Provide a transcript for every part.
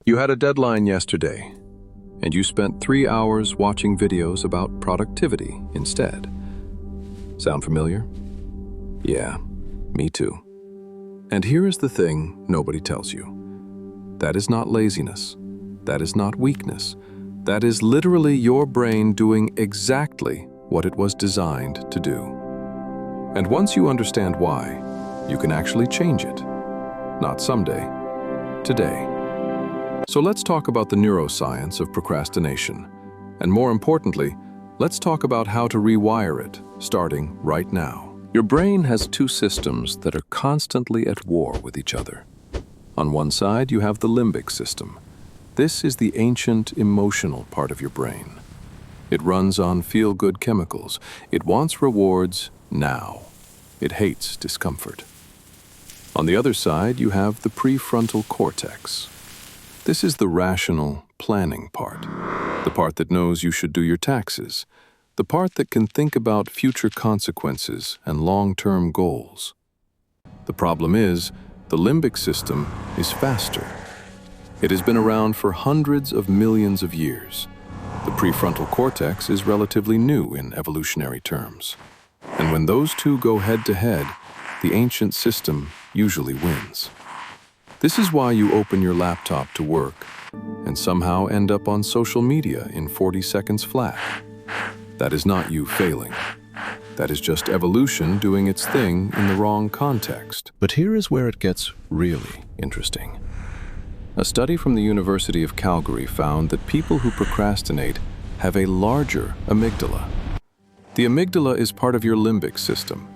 You had a deadline yesterday, and you spent 3 hours watching videos about productivity instead. Sound familiar? Yeah, me too. And here is the thing nobody tells you. That is not laziness. That is not weakness. That is literally your brain doing exactly what it was designed to do. And once you understand why, you can actually change it. Not someday, today. So let's talk about the neuroscience of procrastination. And more importantly, let's talk about how to rewire it, starting right now. Your brain has two systems that are constantly at war with each other. On one side, you have the limbic system. This is the ancient emotional part of your brain. It runs on feel-good chemicals. It wants rewards now. It hates discomfort. On the other side, you have the prefrontal cortex. This is the rational, planning part, the part that knows you should do your taxes, the part that can think about future consequences and long-term goals. The problem is, the limbic system is faster. It has been around for hundreds of millions of years. The prefrontal cortex is relatively new in evolutionary terms. And when those two go head-to-head, the ancient system usually wins. This is why you open your laptop to work and somehow end up on social media in 40 seconds flat. That is not you failing. That is just evolution doing its thing in the wrong context. But here is where it gets really interesting. A study from the University of Calgary found that people who procrastinate have a larger amygdala. The amygdala is part of your limbic system.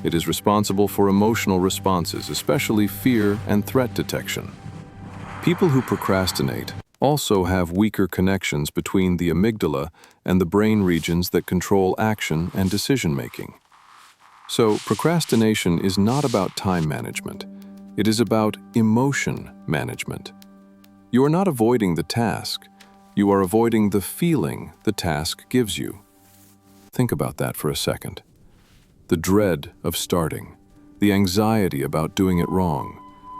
It is responsible for emotional responses, especially fear and threat detection. People who procrastinate also have weaker connections between the amygdala and the brain regions that control action and decision-making. So, procrastination is not about time management. It is about emotion management. You are not avoiding the task. You are avoiding the feeling the task gives you. Think about that for a second. The dread of starting, the anxiety about doing it wrong,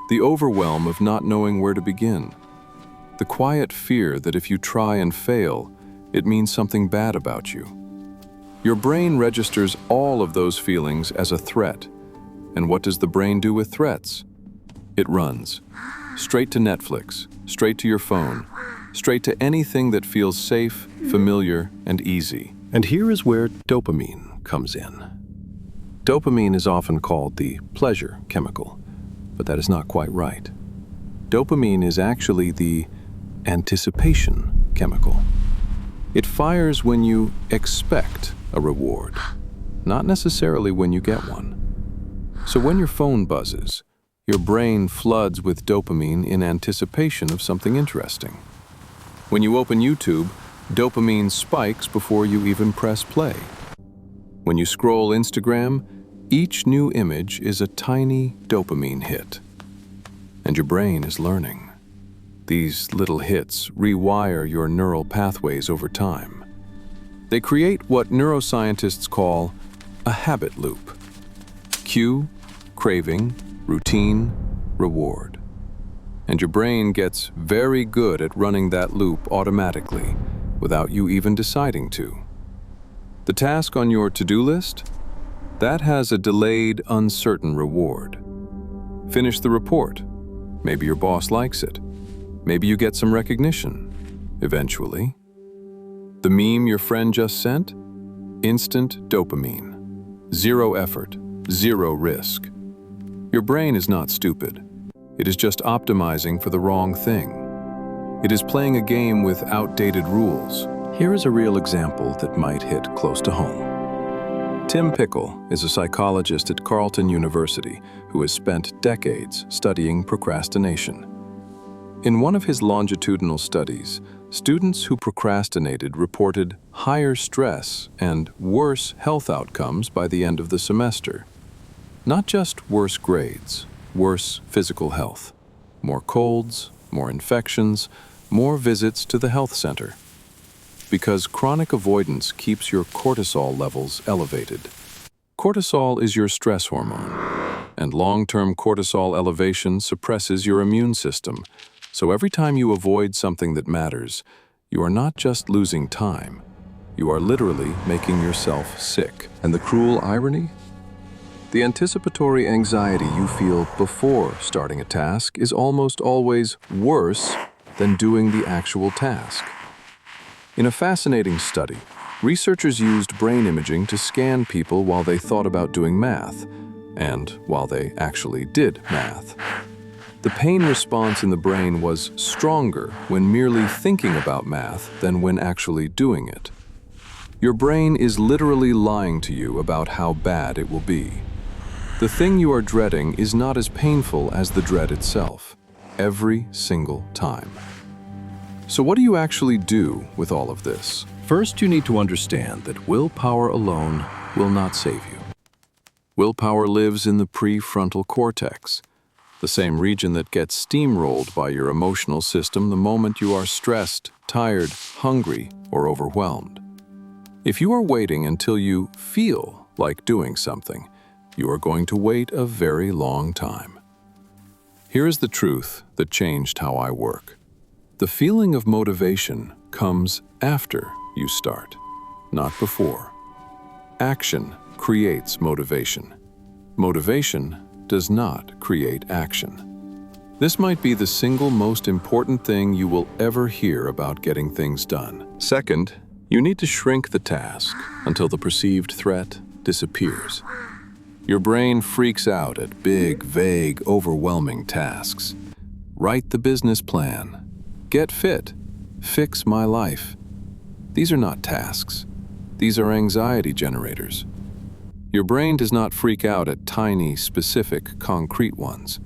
the overwhelm of not knowing where to begin, the quiet fear that if you try and fail, it means something bad about you. Your brain registers all of those feelings as a threat. And what does the brain do with threats? It runs. Straight to Netflix, straight to your phone, straight to anything that feels safe, familiar, and easy. And here is where dopamine comes in. Dopamine is often called the pleasure chemical, but that is not quite right. Dopamine is actually the anticipation chemical. It fires when you expect a reward, not necessarily when you get one. So when your phone buzzes, your brain floods with dopamine in anticipation of something interesting. When you open YouTube, dopamine spikes before you even press play. When you scroll Instagram, each new image is a tiny dopamine hit. And your brain is learning. These little hits rewire your neural pathways over time. They create what neuroscientists call a habit loop. Cue, craving, routine, reward. And your brain gets very good at running that loop automatically, without you even deciding to. The task on your to-do list? That has a delayed, uncertain reward. Finish the report. Maybe your boss likes it. Maybe you get some recognition, eventually. The meme your friend just sent? Instant dopamine. Zero effort, zero risk. Your brain is not stupid. It is just optimizing for the wrong thing. It is playing a game with outdated rules. Here is a real example that might hit close to home. Tim Pickle is a psychologist at Carleton University who has spent decades studying procrastination. In one of his longitudinal studies, students who procrastinated reported higher stress and worse health outcomes by the end of the semester. Not just worse grades, worse physical health. More colds, more infections, more visits to the health center. Because chronic avoidance keeps your cortisol levels elevated. Cortisol is your stress hormone, and long-term cortisol elevation suppresses your immune system, So every time you avoid something that matters, you are not just losing time, you are literally making yourself sick. And the cruel irony? The anticipatory anxiety you feel before starting a task is almost always worse than doing the actual task. In a fascinating study, researchers used brain imaging to scan people while they thought about doing math, and while they actually did math. The pain response in the brain was stronger when merely thinking about math than when actually doing it. Your brain is literally lying to you about how bad it will be. The thing you are dreading is not as painful as the dread itself, every single time. So what do you actually do with all of this? First, you need to understand that willpower alone will not save you. Willpower lives in the prefrontal cortex, the same region that gets steamrolled by your emotional system the moment you are stressed, tired, hungry, or overwhelmed. If you are waiting until you feel like doing something, you are going to wait a very long time. Here is the truth that changed how I work. The feeling of motivation comes after you start, not before. Action creates motivation. Motivation does not create action. This might be the single most important thing you will ever hear about getting things done. Second, you need to shrink the task until the perceived threat disappears. Your brain freaks out at big, vague, overwhelming tasks. Write the business plan. Get fit. Fix my life. These are not tasks. These are anxiety generators. Your brain does not freak out at tiny, specific, concrete ones.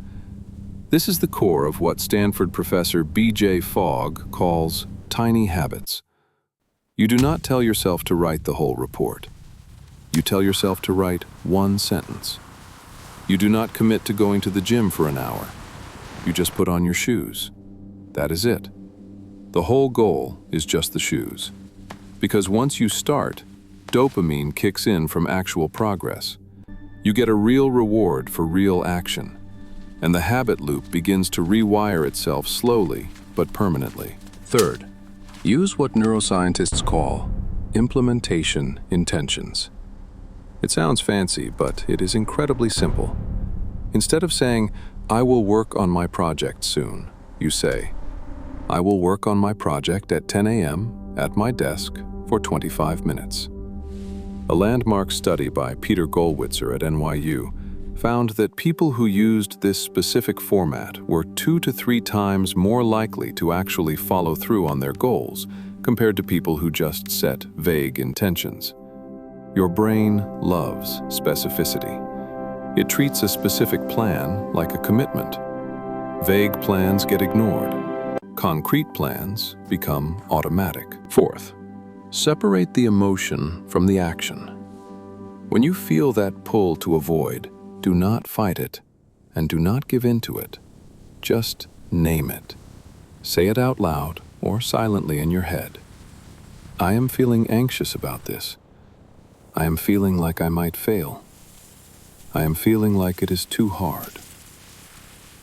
This is the core of what Stanford professor B.J. Fogg calls tiny habits. You do not tell yourself to write the whole report. You tell yourself to write one sentence. You do not commit to going to the gym for an hour. You just put on your shoes. That is it. The whole goal is just the shoes. Because once you start, dopamine kicks in from actual progress. You get a real reward for real action. And the habit loop begins to rewire itself slowly but permanently. Third, use what neuroscientists call implementation intentions. It sounds fancy, but it is incredibly simple. Instead of saying, "I will work on my project soon," you say, "I will work on my project at 10 a.m. at my desk for 25 minutes." A landmark study by Peter Gollwitzer at NYU found that people who used this specific format were 2 to 3 times more likely to actually follow through on their goals compared to people who just set vague intentions. Your brain loves specificity. It treats a specific plan like a commitment. Vague plans get ignored. Concrete plans become automatic. Fourth, separate the emotion from the action. When you feel that pull to avoid, do not fight it, and do not give in to it. Just name it. Say it out loud or silently in your head. I am feeling anxious about this. I am feeling like I might fail. I am feeling like it is too hard.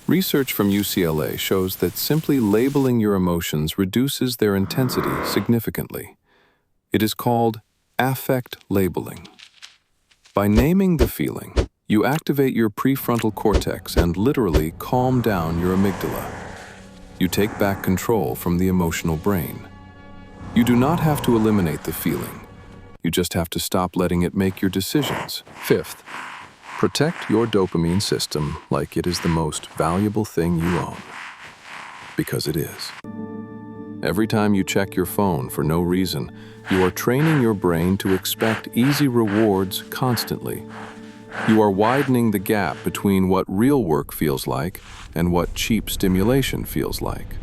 Research from UCLA shows that simply labeling your emotions reduces their intensity significantly. It is called affect labeling. By naming the feeling, you activate your prefrontal cortex and literally calm down your amygdala. You take back control from the emotional brain. You do not have to eliminate the feeling. You just have to stop letting it make your decisions. Fifth, protect your dopamine system like it is the most valuable thing you own. Because it is. Every time you check your phone for no reason, you are training your brain to expect easy rewards constantly. You are widening the gap between what real work feels like and what cheap stimulation feels like.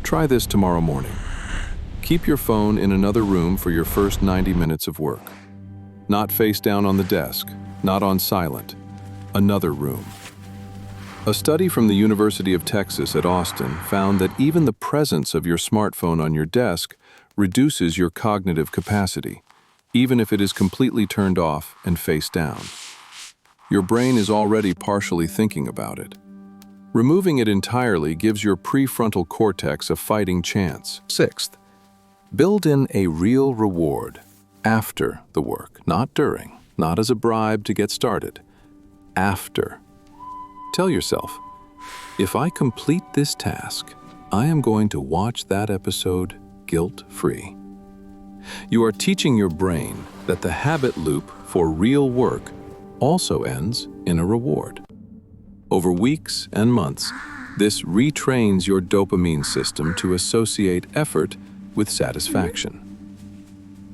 Try this tomorrow morning. Keep your phone in another room for your first 90 minutes of work. Not face down on the desk, not on silent. Another room. A study from the University of Texas at Austin found that even the presence of your smartphone on your desk reduces your cognitive capacity, even if it is completely turned off and face down. Your brain is already partially thinking about it. Removing it entirely gives your prefrontal cortex a fighting chance. Sixth, build in a real reward after the work, not during, not as a bribe to get started. After. Tell yourself, if I complete this task, I am going to watch that episode guilt-free. You are teaching your brain that the habit loop for real work also ends in a reward. Over weeks and months, this retrains your dopamine system to associate effort with satisfaction.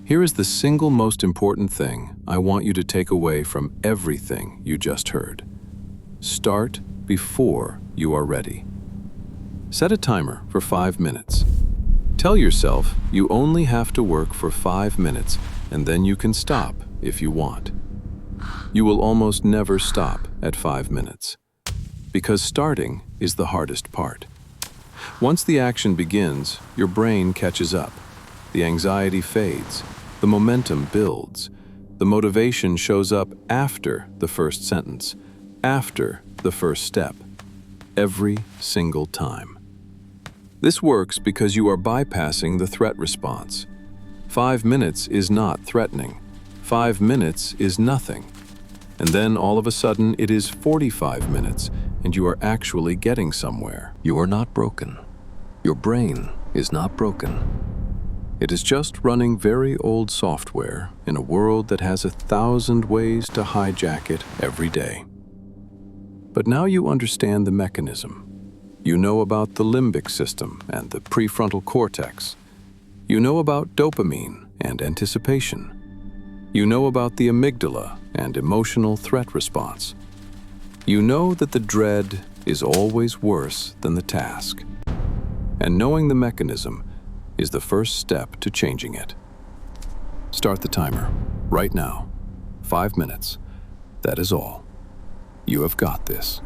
Here is the single most important thing I want you to take away from everything you just heard. Start before you are ready. Set a timer for 5 minutes. Tell yourself you only have to work for 5 minutes and then you can stop if you want. You will almost never stop at 5 minutes, because starting is the hardest part. Once the action begins, your brain catches up. The anxiety fades, the momentum builds, the motivation shows up after the first sentence, after the first step, every single time. This works because you are bypassing the threat response. 5 minutes is not threatening. 5 minutes is nothing. And then all of a sudden it is 45 minutes and you are actually getting somewhere. You are not broken. Your brain is not broken. It is just running very old software in a world that has 1,000 ways to hijack it every day. But now you understand the mechanism. You know about the limbic system and the prefrontal cortex. You know about dopamine and anticipation. You know about the amygdala and emotional threat response. You know that the dread is always worse than the task. And knowing the mechanism is the first step to changing it. Start the timer right now. 5 minutes. That is all. You have got this.